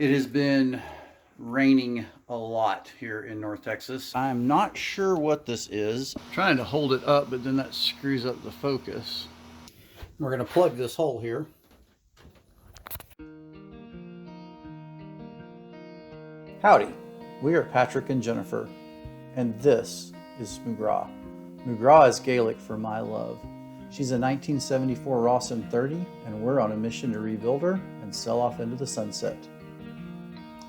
It has been raining a lot here in North Texas. I'm not sure what this is. I'm trying to hold it up, but then that screws up the focus. We're going to plug this hole here. Howdy, we are Patrick and Jennifer, and this is Mo Grá. Mo Grá is Gaelic for my love. She's a 1974 Rawson 30, and we're on a mission to rebuild her and sell off into the sunset.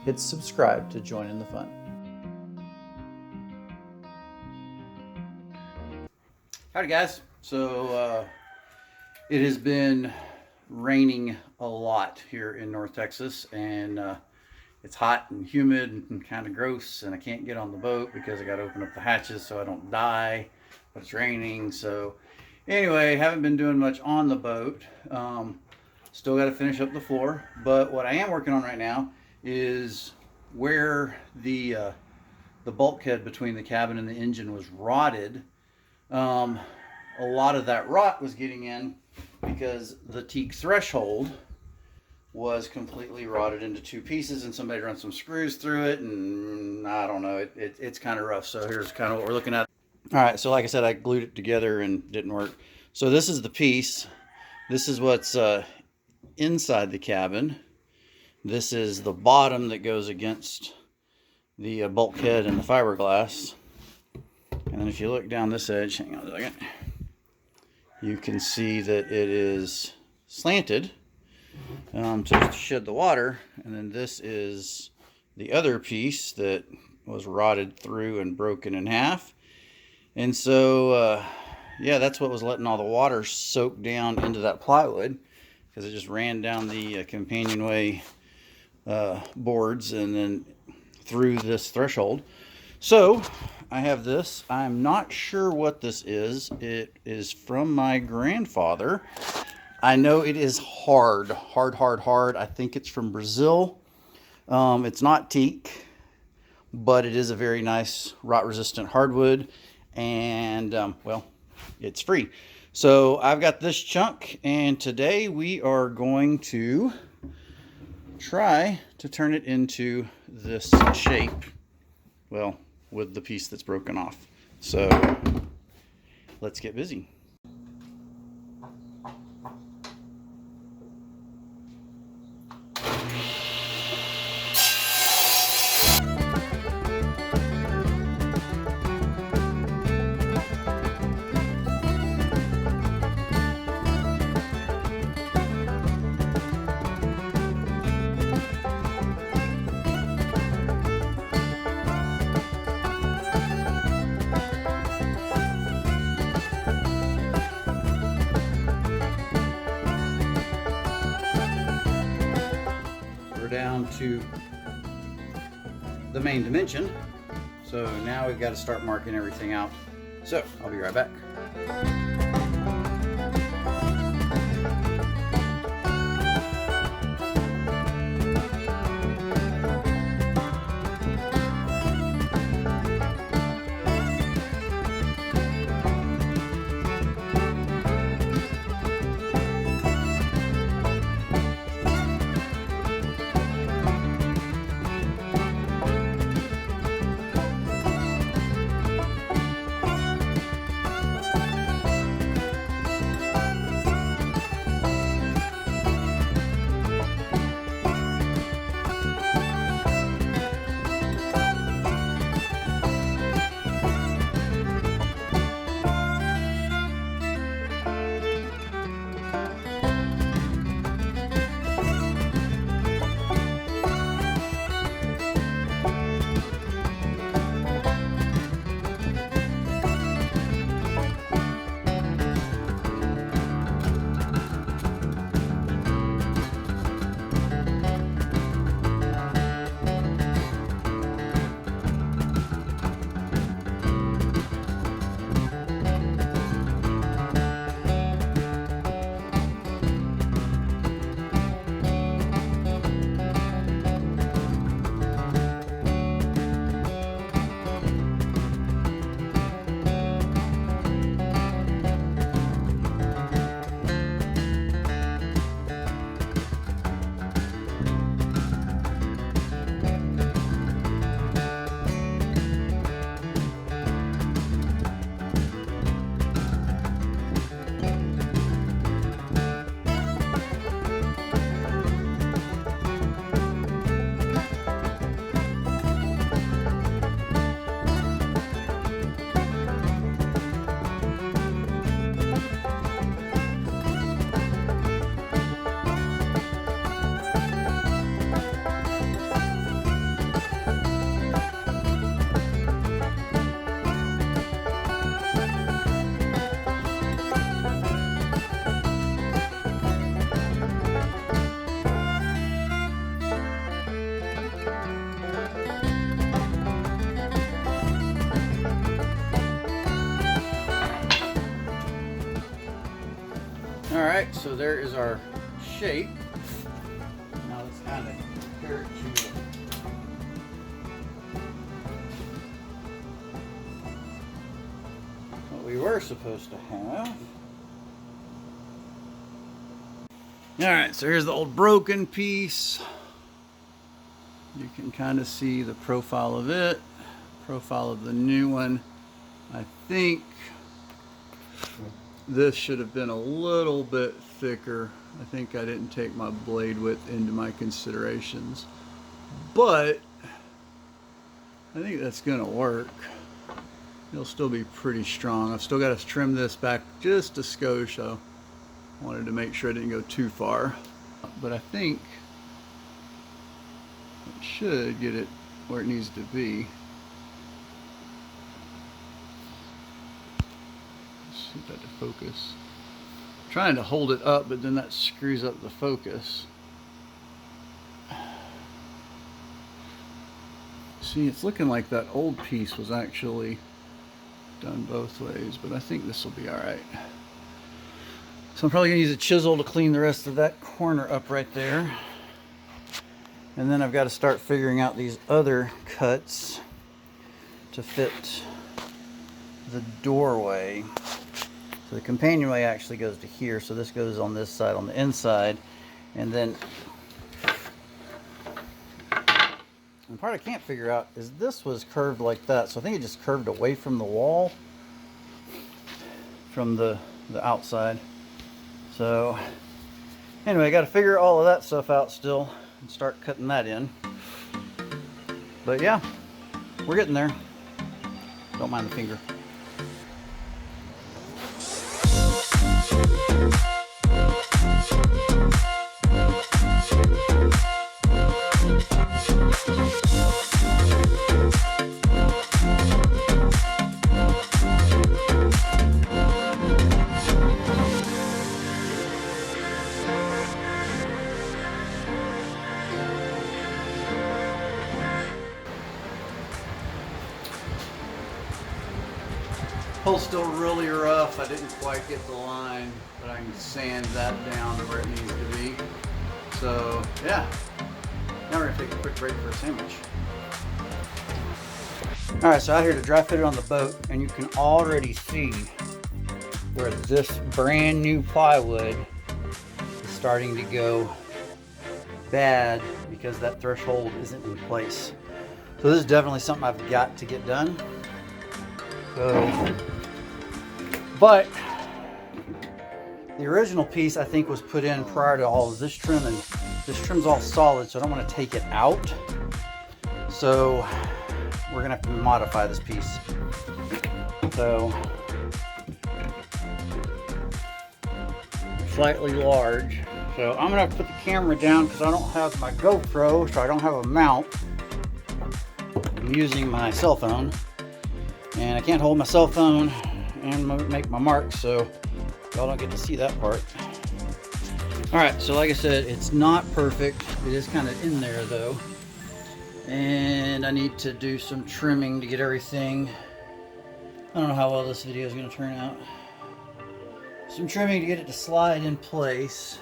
Hit subscribe to join in the fun. Howdy guys. So it has been raining a lot here in North Texas, and it's hot and humid and kind of gross, and I can't get on the boat because I got to open up the hatches so I don't die, but it's raining. So anyway, haven't been doing much on the boat. Still got to finish up the floor, but what I am working on right now is where the bulkhead between the cabin and the engine was rotted. A lot of that rot was getting in because the teak threshold was completely rotted into two pieces, and somebody run some screws through it, and I don't know, it's kind of rough. So here's kind of what we're looking at. All right, so like I said, I glued it together and didn't work. So this is the piece. This is what's inside the cabin. This is the bottom that goes against the bulkhead and the fiberglass. And then if you look down this edge, hang on a second, you can see that it is slanted to shed the water. And then this is the other piece that was rotted through and broken in half. And so, yeah, that's what was letting all the water soak down into that plywood, because it just ran down the companionway boards and then through this threshold. So I have this. I'm not sure what this is. It is from my grandfather. I know it is hard. I think it's from Brazil. It's not teak, but it is a very nice rot resistant hardwood, and well, it's free. So I've got this chunk, and today we are going to try to turn it into this shape, well, with the piece that's broken off. So let's get busy. Down to the main dimension, so now we've got to start marking everything out. So I'll be right back. right, so there is our shape. Now let's kind of compare it to what we were supposed to have. All right, so here's the old broken piece. You can kind of see the profile of it, profile of the new one. I think this should have been a little bit thicker. I think I didn't take my blade width into my considerations, but I think that's gonna work. It'll still be pretty strong. I've still got to trim this back just a skosh. So I wanted to make sure I didn't go too far, but I think it should get it where it needs to be. Let's see if that to focus. I'm trying to hold it up, but then that screws up the focus. See, it's looking like that old piece was actually done both ways, but I think this will be all right. So I'm probably gonna use a chisel to clean the rest of that corner up right there. And then I've got to start figuring out these other cuts to fit the doorway. So the companionway actually goes to here, so this goes on this side, on the inside. And then the part I can't figure out is this was curved like that, so I think it just curved away from the wall, from the outside. So anyway, I got to figure all of that stuff out still and start cutting that in. But yeah, we're getting there. Don't mind the finger. Hole's still really rough. I didn't quite get the line, but I can sand that down to where it needs to be. So yeah, now we're gonna take a quick break for a sandwich. All right, so out here to dry fit it on the boat, and you can already see where this brand new plywood is starting to go bad because that threshold isn't in place. So this is definitely something I've got to get done. So, but the original piece I think was put in prior to all of this trim, and this trim's all solid, so I don't want to take it out. So we're gonna have to modify this piece. So slightly large. So I'm gonna have to put the camera down because I don't have my GoPro, so I don't have a mount. I'm using my cell phone. And I can't hold my cell phone and make my marks, so y'all don't get to see that part. All right, so like I said, it's not perfect. It is kind of in there though. And I need to do some trimming to get everything. I don't know how well this video is gonna turn out. Some trimming to get it to slide in place.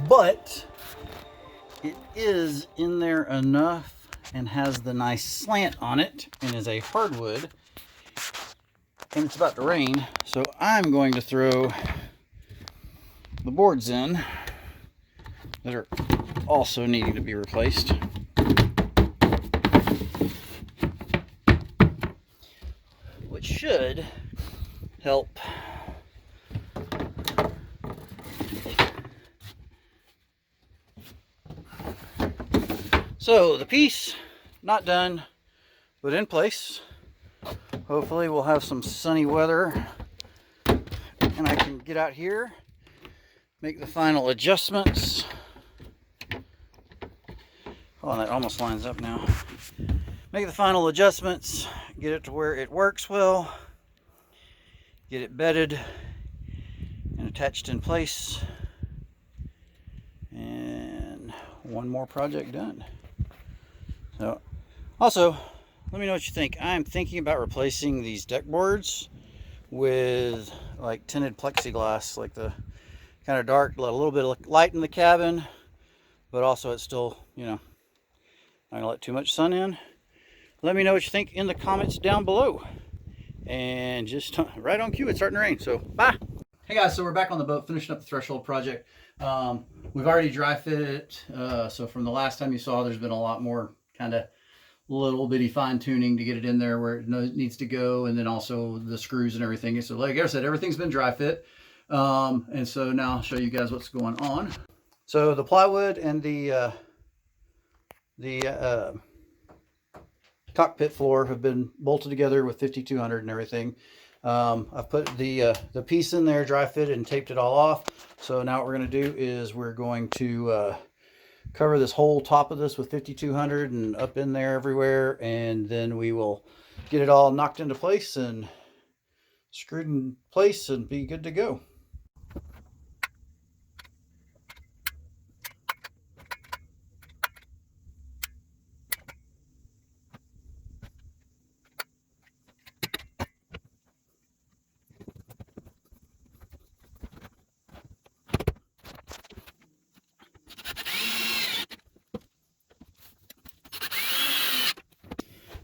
But it is in there enough and has the nice slant on it and is a hardwood, and it's about to rain, so I'm going to throw the boards in that are also needing to be replaced. Which should help So the piece, not done, but in place. Hopefully we'll have some sunny weather and I can get out here, make the final adjustments. Oh, that almost lines up now. Make the final adjustments, get it to where it works well, get it bedded and attached in place, and one more project done. So, also, let me know what you think. I'm thinking about replacing these deck boards with like tinted plexiglass, like the kind of dark, a little bit of light in the cabin, but also it's still, you know, not gonna let too much sun in. Let me know what you think in the comments down below. And just right on cue, it's starting to rain, so bye. Hey guys, so we're back on the boat finishing up the threshold project. We've already dry fit it, so from the last time you saw, there's been a lot more kind of little bitty fine tuning to get it in there where it needs to go, and then also the screws and everything. So like I said, everything's been dry fit, and so now I'll show you guys what's going on. So the plywood and the cockpit floor have been bolted together with 5200 and everything. I've put the piece in there, dry fitted, and taped it all off. So now what we're going to do is we're going to cover this whole top of this with 5200 and up in there everywhere, and then we will get it all knocked into place and screwed in place and be good to go.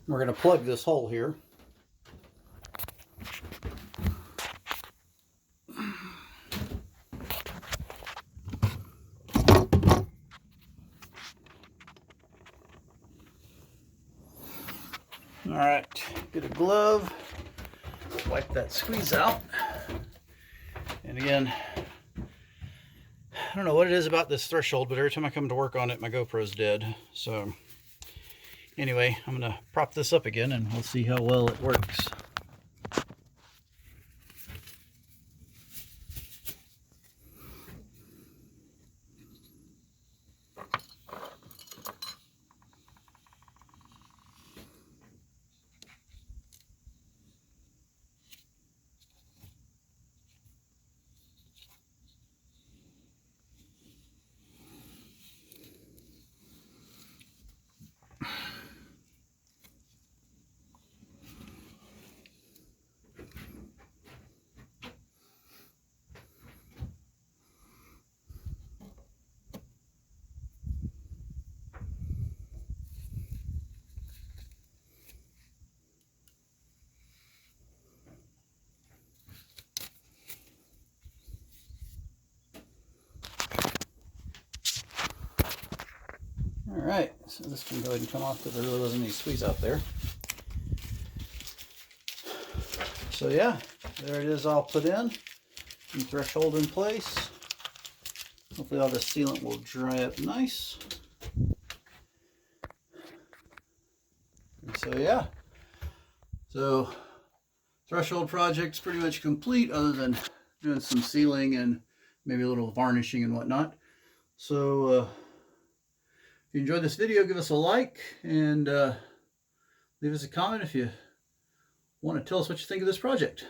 We're going to plug this hole here. All right, get a glove, wipe that squeeze out. And again, I don't know what it is about this threshold, but every time I come to work on it, my GoPro's dead. So anyway, I'm going to prop this up again and we'll see how well it works. All right, so this can go ahead and come off because there really wasn't any squeeze out there. So yeah, there it is, all put in, and threshold in place. Hopefully all the sealant will dry up nice. And so yeah, so threshold project's pretty much complete, other than doing some sealing and maybe a little varnishing and whatnot. So if you enjoyed this video, give us a like and leave us a comment if you want to tell us what you think of this project.